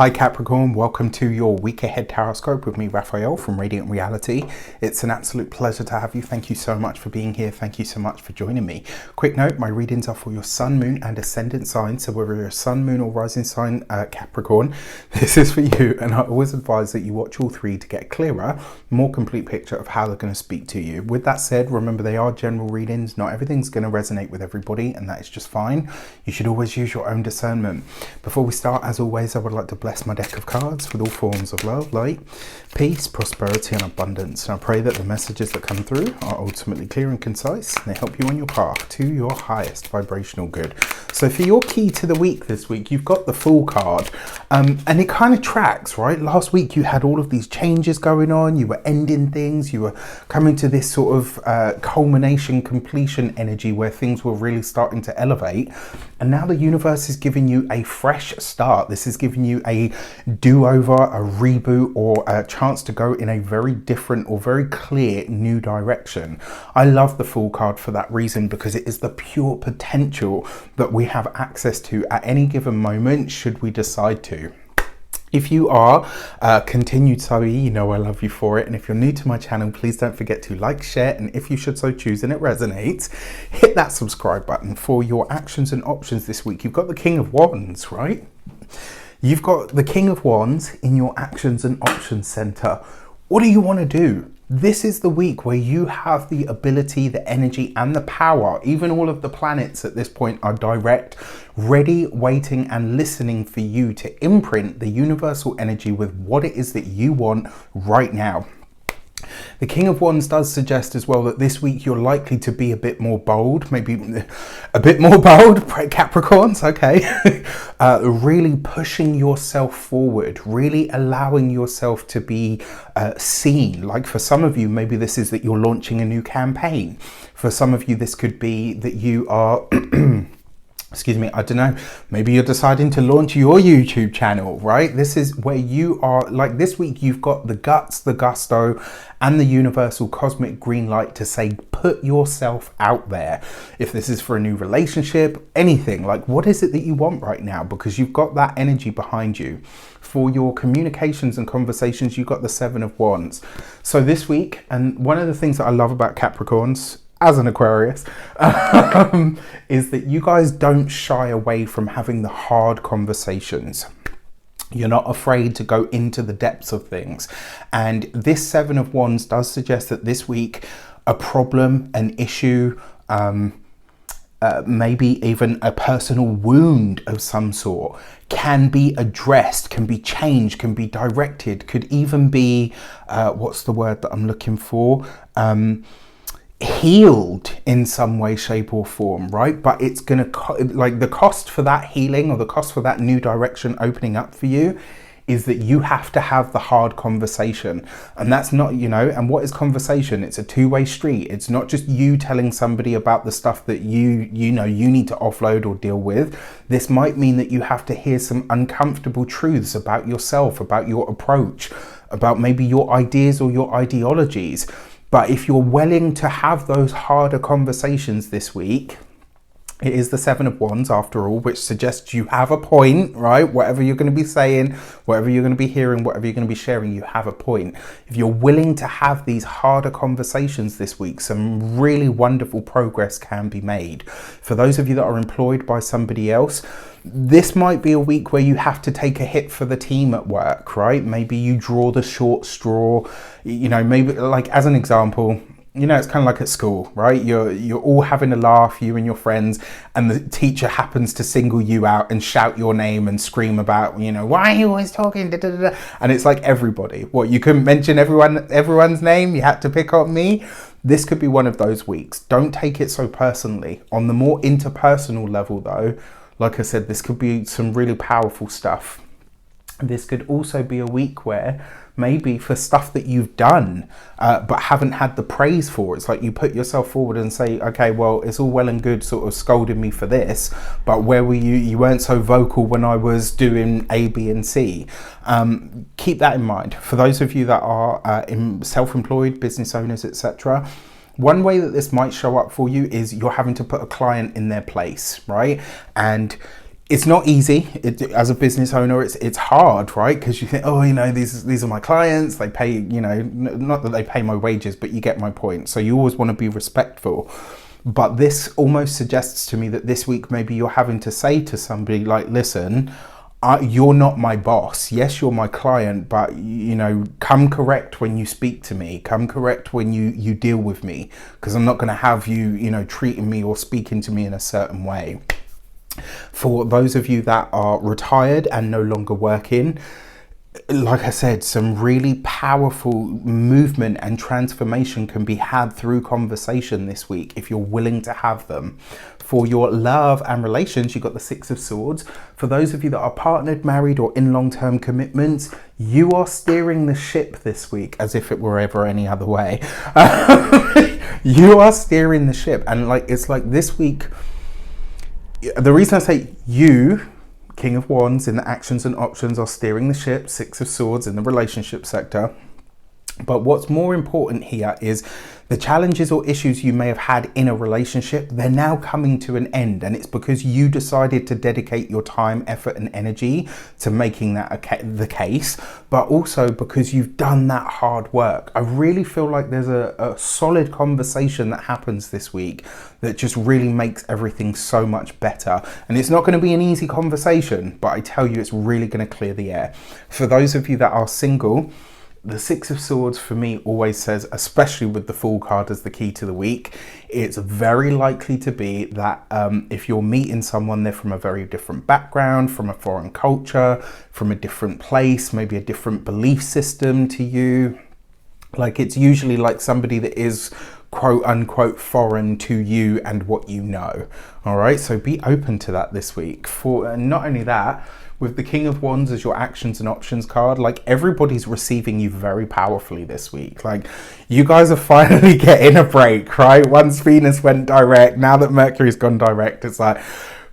Hi Capricorn, welcome to your week ahead tarot scope with me, Raphael from Reydiant Reality. It's an absolute pleasure to have you. Thank you so much for being here. Thank you so much for joining me. Quick note, my readings are for your sun, moon and ascendant sign. So whether you're a sun, moon or rising sign Capricorn, this is for you. And I always advise that you watch all three to get a clearer, more complete picture of how they're going to speak to you. With that said, remember they are general readings. Not everything's going to resonate with everybody, and that is just fine. You should always use your own discernment. Before we start, as always, I would like to bless my deck of cards with all forms of love, light, peace, prosperity and abundance. And I pray that the messages that come through are ultimately clear and concise, and they help you on your path to your highest vibrational good. So for your key to the week this week, you've got the Fool card, and it kind of tracks, right? Last week you had all of these changes going on, you were ending things, you were coming to this sort of culmination, completion energy where things were really starting to elevate. And now the universe is giving you a fresh start. This is giving you a do-over, a reboot, or a chance to go in a very different or very clear new direction. I love the Fool card for that reason, because it is the pure potential that we have access to at any given moment should we decide to. If you are continued Zoe, you know I love you for it. And if you're new to my channel, please don't forget to like, share, and if you should so choose and it resonates, hit that subscribe button. For your actions and options this week, you've got the King of Wands, right? You've got the King of Wands in your actions and options center. What do you want to do? This is the week where you have the ability, the energy and the power. Even all of the planets at this point are direct, ready, waiting and listening for you to imprint the universal energy with what it is that you want right now. The King of Wands does suggest as well that this week you're likely to be a bit more bold, maybe a bit more bold, Capricorns, okay? Really pushing yourself forward, really allowing yourself to be seen. Like for some of you, maybe this is that you're launching a new campaign. For some of you, this could be that you are... excuse me, I don't know, maybe you're deciding to launch your YouTube channel, right? This is where you are, like this week, you've got the guts, the gusto, and the universal cosmic green light to say, put yourself out there. If this is for a new relationship, anything, like what is it that you want right now? Because you've got that energy behind you. For your communications and conversations, you've got the Seven of Wands. So this week, and one of the things that I love about Capricorns, as an Aquarius, is that you guys don't shy away from having the hard conversations. You're not afraid to go into the depths of things. And this Seven of Wands does suggest that this week, a problem, an issue, maybe even a personal wound of some sort can be addressed, can be changed, can be directed, could even be, what's the word that I'm looking for? Healed in some way, shape or form, right? But it's gonna like the cost for that healing or the cost for that new direction opening up for you is that you have to have the hard conversation. And that's not, you know, and what is conversation? It's a two-way street. It's not just you telling somebody about the stuff that you know you need to offload or deal with. This might mean that you have to hear some uncomfortable truths about yourself, about your approach, about maybe your ideas or your ideologies. But if you're willing to have those harder conversations this week, it is the Seven of Wands after all, which suggests you have a point, right? Whatever you're going to be saying, whatever you're going to be hearing, whatever you're going to be sharing, you have a point. If you're willing to have these harder conversations this week, some really wonderful progress can be made. For those of you that are employed by somebody else, this might be a week where you have to take a hit for the team at work, right? Maybe you draw the short straw, you know, maybe like as an example, you know, it's kind of like at school, right? You're all having a laugh, you and your friends, and the teacher happens to single you out and shout your name and scream about, you know, why are you always talking? Da, da, da. And it's like everybody, what, you couldn't mention everyone's name, you had to pick on me. This could be one of those weeks. Don't take it so personally. On the more interpersonal level though, like I said, this could be some really powerful stuff. This could also be a week where maybe for stuff that you've done but haven't had the praise for, it's like you put yourself forward and say, okay, well, it's all well and good sort of scolding me for this, but where were you? You weren't so vocal when I was doing A, B and C. Keep that in mind. For those of you that are self-employed, business owners, etc., one way that this might show up for you is you're having to put a client in their place, right? And It's not easy. As a business owner, it's hard, right? Because you think, oh, you know, these are my clients. They pay, you know, not that they pay my wages, but you get my point. So you always want to be respectful. But this almost suggests to me that this week maybe you're having to say to somebody like, listen, you're not my boss. Yes, you're my client, but, you know, come correct when you speak to me. Come correct when you deal with me, because I'm not going to have you, you know, treating me or speaking to me in a certain way. For those of you that are retired and no longer working, like I said, some really powerful movement and transformation can be had through conversation this week if you're willing to have them. For your love and relations, you've got the Six of Swords. For those of you that are partnered, married, or in long-term commitments, you are steering the ship this week as if it were ever any other way. You are steering the ship, and it's like this week. The reason I say you, King of Wands in the actions and options, are steering the ship, Six of Swords in the relationship sector. But what's more important here is the challenges or issues you may have had in a relationship, they're now coming to an end. And it's because you decided to dedicate your time, effort and energy to making that the case, but also because you've done that hard work. I really feel like there's a solid conversation that happens this week that just really makes everything so much better. And it's not going to be an easy conversation, but I tell you, it's really going to clear the air. For those of you that are single, the Six of Swords for me always says, especially with the Fool card as the key to the week, it's very likely to be that if you're meeting someone, they're from a very different background, from a foreign culture, from a different place, maybe a different belief system to you. Like, it's usually like somebody that is quote unquote foreign to you and what you know. All right, so be open to that this week. For not only that, with the King of Wands as your actions and options card, like, everybody's receiving you very powerfully this week. Like, you guys are finally getting a break, right? Once Venus went direct, now that Mercury's gone direct, it's like,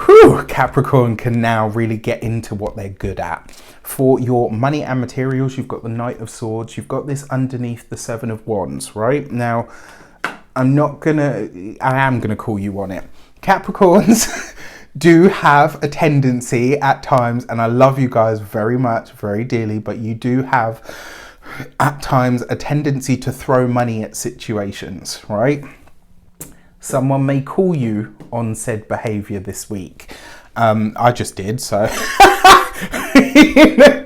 whew, Capricorn can now really get into what they're good at. For your money and materials, you've got the Knight of Swords. You've got this underneath the Seven of Wands, right? Now, I am gonna call you on it. Capricorns do have a tendency at times, and I love you guys very much, very dearly, but you do have at times a tendency to throw money at situations, right? Someone may call you on said behavior this week. I just did, so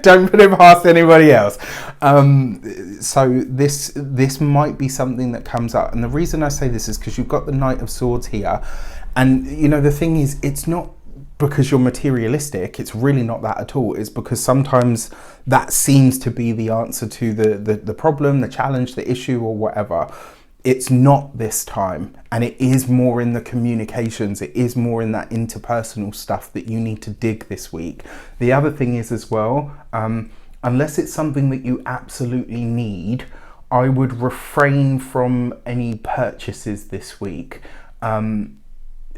don't put it past anybody else. So this might be something that comes up, and the reason I say this is because you've got the Knight of Swords here. And, you know, the thing is, it's not because you're materialistic. It's really not that at all. It's because sometimes that seems to be the answer to the problem, the challenge, the issue, or whatever. It's not this time. And it is more in the communications. It is more in that interpersonal stuff that you need to dig this week. The other thing is as well, unless it's something that you absolutely need, I would refrain from any purchases this week.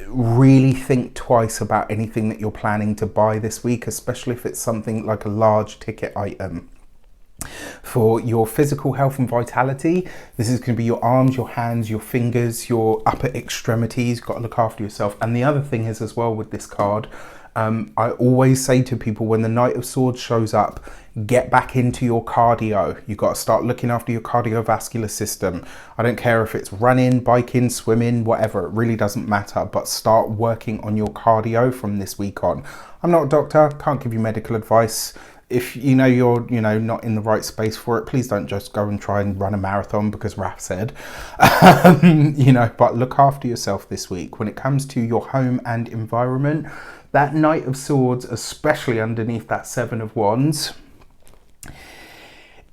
Really think twice about anything that you're planning to buy this week, especially if it's something like a large ticket item. For your physical health and vitality, this is going to be your arms, your hands, your fingers, your upper extremities. You've got to look after yourself. And the other thing is as well with this card, I always say to people, when the Knight of Swords shows up, get back into your cardio. You've got to start looking after your cardiovascular system. I don't care if it's running, biking, swimming, whatever, it really doesn't matter, but start working on your cardio from this week on. I'm not a doctor, can't give you medical advice. If you know you're not in the right space for it, please don't just go and try and run a marathon because Raph said. But look after yourself this week. When it comes to your home and environment, that Knight of Swords, especially underneath that Seven of Wands,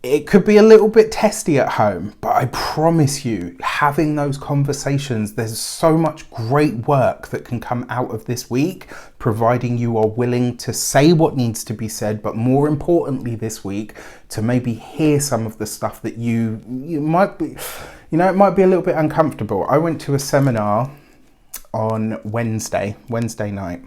it could be a little bit testy at home, but I promise you, having those conversations, there's so much great work that can come out of this week, providing you are willing to say what needs to be said, but more importantly this week, to maybe hear some of the stuff that you might be, it might be a little bit uncomfortable. I went to a seminar on Wednesday night.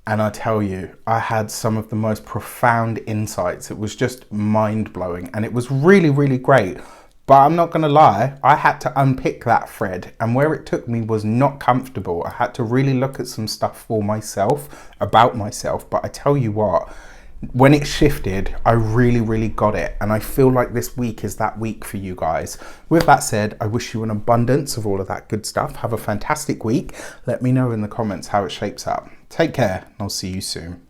And I tell you, I had some of the most profound insights. It was just mind-blowing, and it was really, really great. But I'm not going to lie, I had to unpick that thread, and where it took me was not comfortable. I had to really look at some stuff for myself, about myself. But I tell you what, when it shifted, I really got it. And I feel like this week is that week for you guys. With that said, I wish you an abundance of all of that good stuff. Have a fantastic week. Let me know in the comments how it shapes up. Take care, and I'll see you soon.